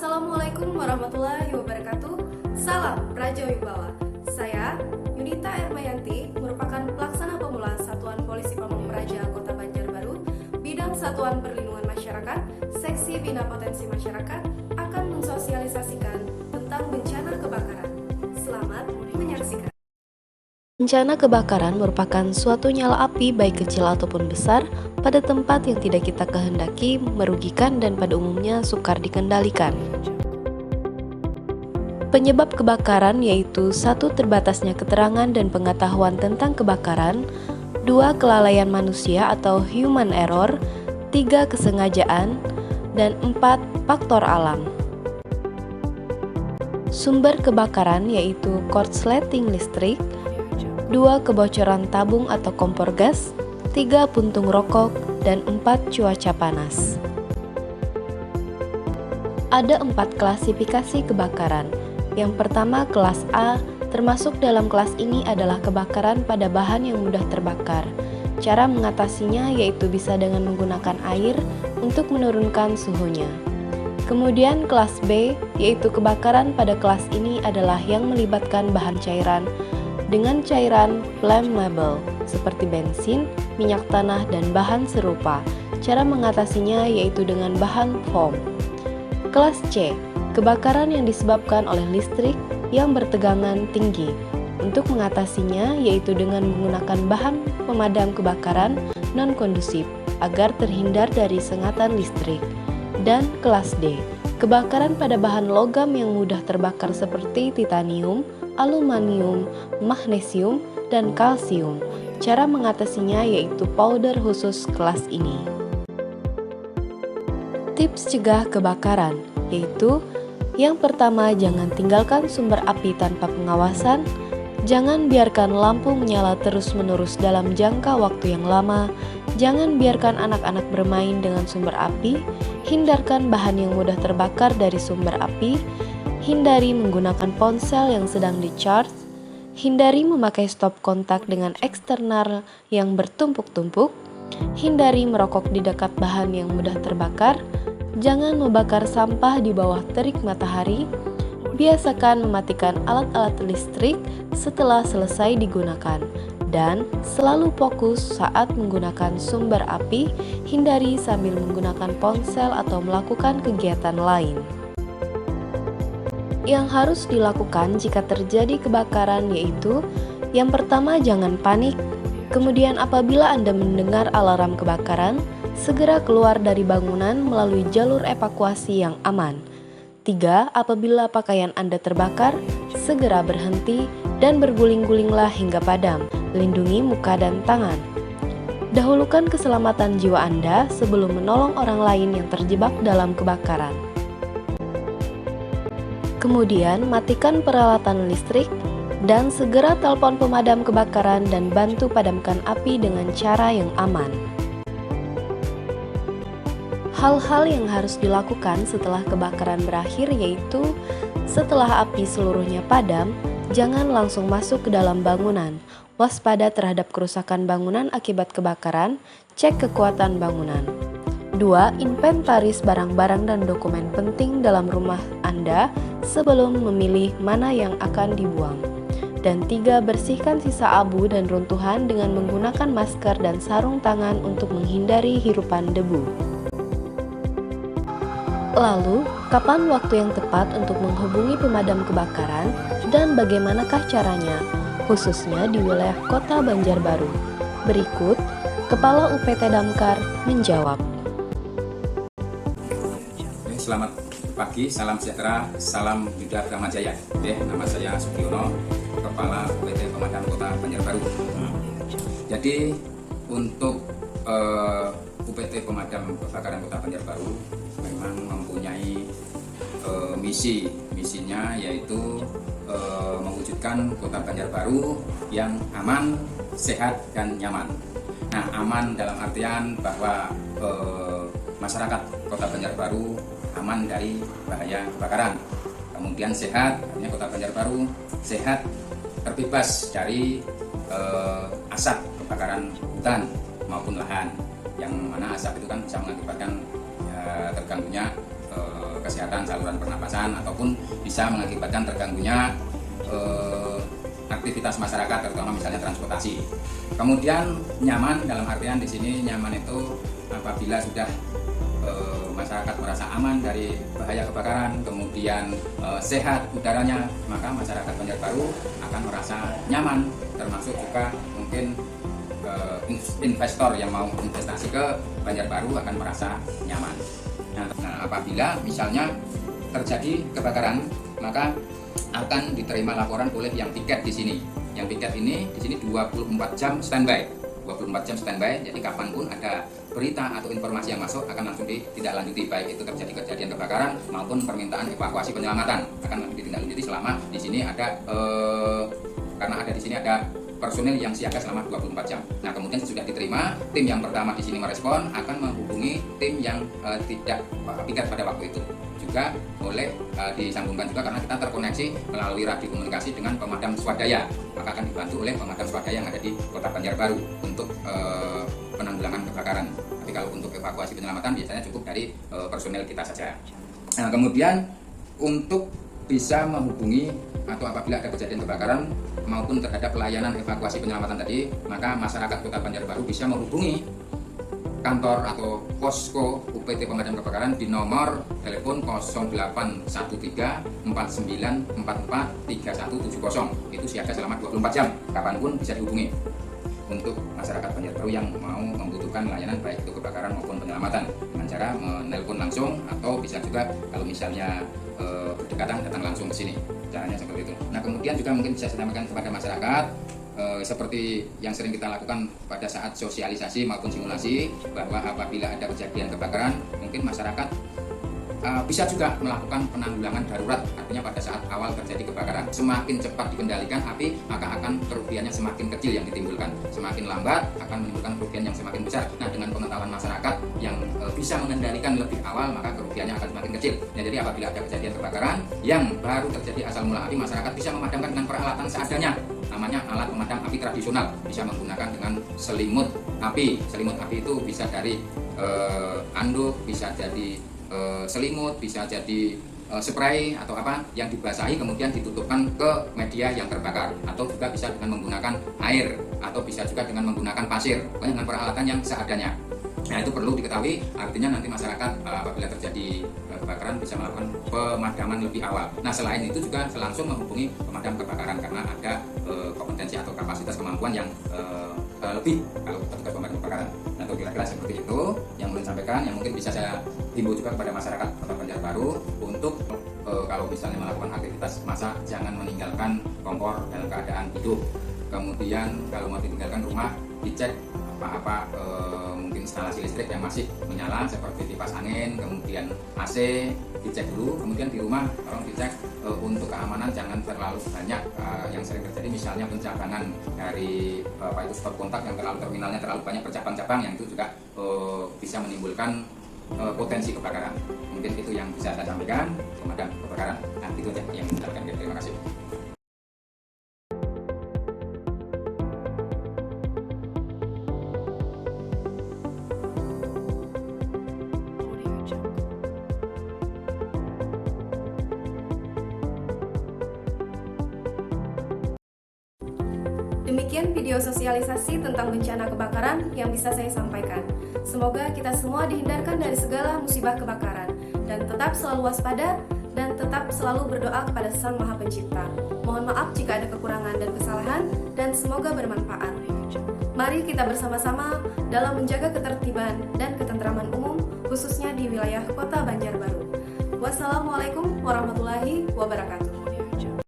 Assalamualaikum warahmatullahi wabarakatuh. Salam Praja Wibawa. Saya Yunita Ermayanti, merupakan pelaksana pemula Satuan Polisi Pamong Praja Kota Banjarbaru, bidang Satuan Perlindungan Masyarakat, Seksi Bina Potensi Masyarakat, akan mensosialisasikan tentang bencana kebakaran. Selamat menyaksikan. Bencana kebakaran merupakan suatu nyala api baik kecil ataupun besar pada tempat yang tidak kita kehendaki, merugikan dan pada umumnya sukar dikendalikan. Penyebab kebakaran yaitu 1. Terbatasnya keterangan dan pengetahuan tentang kebakaran, 2. Kelalaian manusia atau human error, 3. Kesengajaan, dan 4. Faktor alam. Sumber kebakaran yaitu korsleting listrik, 2. Kebocoran tabung atau kompor gas, 3. Puntung rokok, dan 4. Cuaca panas. Ada 4 klasifikasi kebakaran. Yang pertama, kelas A, termasuk dalam kelas ini adalah kebakaran pada bahan yang mudah terbakar. Cara mengatasinya yaitu bisa dengan menggunakan air untuk menurunkan suhunya. Kemudian kelas B, yaitu kebakaran pada kelas ini adalah yang melibatkan bahan cairan dengan cairan flammable seperti bensin, minyak tanah, dan bahan serupa. Cara mengatasinya yaitu dengan bahan foam. Kelas C, kebakaran yang disebabkan oleh listrik yang bertegangan tinggi. Untuk mengatasinya yaitu dengan menggunakan bahan pemadam kebakaran non-kondusif agar terhindar dari sengatan listrik. Dan kelas D, kebakaran pada bahan logam yang mudah terbakar seperti titanium, aluminium, magnesium, dan kalsium. Cara mengatasinya yaitu powder khusus kelas ini. Tips cegah kebakaran yaitu yang pertama, jangan tinggalkan sumber api tanpa pengawasan. Jangan biarkan lampu menyala terus-menerus dalam jangka waktu yang lama. Jangan biarkan anak-anak bermain dengan sumber api. Hindarkan bahan yang mudah terbakar dari sumber api. Hindari menggunakan ponsel yang sedang di-charge. Hindari memakai stop kontak dengan eksternal yang bertumpuk-tumpuk. Hindari merokok di dekat bahan yang mudah terbakar. Jangan membakar sampah di bawah terik matahari. Biasakan mematikan alat-alat listrik setelah selesai digunakan. Dan selalu fokus saat menggunakan sumber api. Hindari sambil menggunakan ponsel atau melakukan kegiatan lain. Yang harus dilakukan jika terjadi kebakaran yaitu yang pertama, jangan panik. Kemudian apabila Anda mendengar alarm kebakaran, segera keluar dari bangunan melalui jalur evakuasi yang aman. 3. Apabila pakaian Anda terbakar, segera berhenti dan berguling-gulinglah hingga padam. Lindungi muka dan tangan. Dahulukan keselamatan jiwa Anda sebelum menolong orang lain yang terjebak dalam kebakaran. Kemudian matikan peralatan listrik dan segera telepon pemadam kebakaran dan bantu padamkan api dengan cara yang aman. Hal-hal yang harus dilakukan setelah kebakaran berakhir yaitu setelah api seluruhnya padam, jangan langsung masuk ke dalam bangunan. Waspada terhadap kerusakan bangunan akibat kebakaran, cek kekuatan bangunan. 2. Inventaris barang-barang dan dokumen penting dalam rumah Anda sebelum memilih mana yang akan dibuang. Dan 3. Bersihkan sisa abu dan runtuhan dengan menggunakan masker dan sarung tangan untuk menghindari hirupan debu. Lalu, kapan waktu yang tepat untuk menghubungi pemadam kebakaran dan bagaimanakah caranya, khususnya di wilayah Kota Banjarbaru? Berikut, Kepala UPT Damkar menjawab. Selamat pagi, salam sejahtera, salam Yuda Ramajaya. Nama saya Sugiono, Kepala UPT Pemadam Kota Banjarbaru. Jadi untuk UPT Pemadam Kebakaran Kota Banjarbaru memang mempunyai misinya yaitu mewujudkan Kota Banjarbaru yang aman, sehat, dan nyaman. Nah, aman dalam artian bahwa masyarakat Kota Banjarbaru aman dari bahaya kebakaran. Kemudian sehat, artinya Kota Banjarbaru sehat, terbebas dari asap kebakaran hutan maupun lahan, yang mana asap itu kan bisa mengakibatkan terganggunya kesehatan saluran pernapasan ataupun bisa mengakibatkan terganggunya aktivitas masyarakat, terutama misalnya transportasi. Kemudian nyaman dalam artian di sini nyaman itu apabila sudah masyarakat merasa aman dari bahaya kebakaran, kemudian sehat udaranya, maka masyarakat Banjarbaru akan merasa nyaman, termasuk juga mungkin investor yang mau investasi ke Banjarbaru akan merasa nyaman. Nah, apabila misalnya terjadi kebakaran, maka akan diterima laporan oleh yang tiket di sini. Yang tiket ini di sini 24 jam standby. 24 jam standby, jadi kapanpun ada berita atau informasi yang masuk akan langsung ditindaklanjuti, baik itu terjadi kejadian kebakaran maupun permintaan evakuasi penyelamatan akan langsung ditindaklanjuti selama di sini ada karena ada di sini ada personil yang siaga selama 24 jam. Nah, kemudian sudah diterima, tim yang pertama di sini merespon akan menghubungi tim yang tidak piket pada waktu itu. Juga boleh disambungkan juga karena kita terkoneksi melalui radio komunikasi dengan pemadam swadaya, maka akan dibantu oleh pemadam swadaya yang ada di Kota Banjarbaru untuk penanggulangan kebakaran. Tapi kalau untuk evakuasi penyelamatan biasanya cukup dari personel kita saja. Nah, kemudian untuk bisa menghubungi atau apabila ada kejadian kebakaran maupun terhadap pelayanan evakuasi penyelamatan tadi, maka masyarakat Kota Banjarbaru bisa menghubungi kantor atau posko UPT Pemadam Kebakaran di nomor telepon 0813 4944 3170. Itu siaga selama 24 jam, kapanpun bisa dihubungi untuk masyarakat Banjarbaru yang mau membutuhkan layanan baik itu kebakaran maupun penyelamatan dengan cara menelpon langsung atau bisa juga kalau misalnya berdekatan datang langsung ke sini. Caranya seperti itu. Nah, kemudian juga mungkin bisa saya sampaikan kepada masyarakat seperti yang sering kita lakukan pada saat sosialisasi maupun simulasi, bahwa apabila ada kejadian kebakaran mungkin masyarakat bisa juga melakukan penanggulangan darurat. Artinya pada saat awal terjadi kebakaran, semakin cepat dikendalikan api, maka akan kerugiannya semakin kecil yang ditimbulkan. Semakin lambat akan menimbulkan kerugian yang semakin besar. Nah, dengan pengetahuan masyarakat yang bisa mengendalikan lebih awal, maka kerugiannya akan semakin kecil. Nah, jadi apabila ada kejadian kebakaran yang baru terjadi asal mula api, masyarakat bisa memadamkan dengan peralatan seadanya. Namanya alat pemadam api tradisional, bisa menggunakan dengan selimut api. Selimut api itu bisa dari anduk, bisa jadi selimut, bisa jadi spray atau apa yang dibasahi kemudian ditutupkan ke media yang terbakar, atau juga bisa dengan menggunakan air, atau bisa juga dengan menggunakan pasir, pokoknya dengan peralatan yang seadanya. Nah, itu perlu diketahui, artinya nanti masyarakat apabila terjadi kebakaran bisa melakukan pemadaman lebih awal. Nah, selain itu juga langsung menghubungi pemadam kebakaran karena ada kompetensi atau kapasitas kemampuan yang lebih kalau petugas pemadam kebakaran. Nah, itu kira-kira seperti itu yang boleh sampaikan, yang mungkin bisa saya himbau juga kepada masyarakat Kota Banjarbaru untuk kalau misalnya melakukan aktivitas masak jangan meninggalkan kompor dalam keadaan hidup. Kemudian kalau mau ditinggalkan rumah dicek apa-apa mungkin instalasi listrik yang masih menyala seperti kipas angin, kemudian AC dicek dulu. Kemudian di rumah tolong dicek untuk keamanan jangan terlalu banyak yang sering terjadi misalnya pencabangan dari stop kontak yang terminalnya terlalu banyak bercabang-cabang, yang itu juga bisa menimbulkan potensi kebakaran. Mungkin itu yang bisa saya sampaikan pemadam kebakaran. Nah, itu aja yang saya sampaikan. Terima kasih. Demikian video sosialisasi tentang bencana kebakaran yang bisa saya sampaikan. Semoga kita semua dihindarkan dari segala musibah kebakaran dan tetap selalu waspada dan tetap selalu berdoa kepada Sang Maha Pencipta. Mohon maaf jika ada kekurangan dan kesalahan dan semoga bermanfaat. Mari kita bersama-sama dalam menjaga ketertiban dan ketentraman umum khususnya di wilayah Kota Banjarbaru. Wassalamualaikum warahmatullahi wabarakatuh.